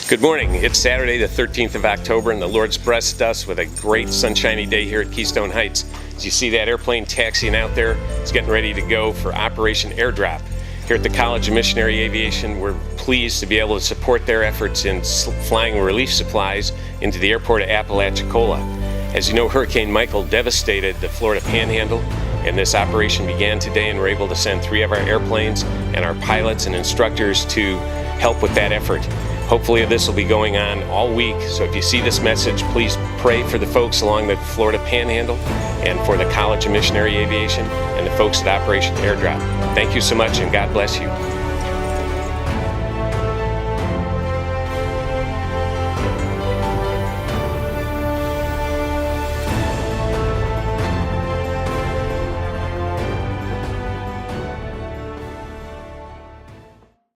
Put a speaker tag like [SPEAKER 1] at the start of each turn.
[SPEAKER 1] Good morning. It's Saturday, the 13th of October, and the Lord's blessed us with a great sunshiny day here at Keystone Heights. As you see that airplane taxiing out there, it's getting ready to go for Operation Airdrop. Here at the College of Missionary Aviation, we're pleased to be able to support their efforts in flying relief supplies into the airport of Apalachicola. As you know, Hurricane Michael devastated the Florida Panhandle, and this operation began today, and we're able to send 3 of our airplanes and our pilots and instructors to help with that effort. Hopefully this will be going on all week, so if you see this message, please pray for the folks along the Florida Panhandle and for the College of Missionary Aviation and the folks at Operation Airdrop. Thank you so much, and God bless you.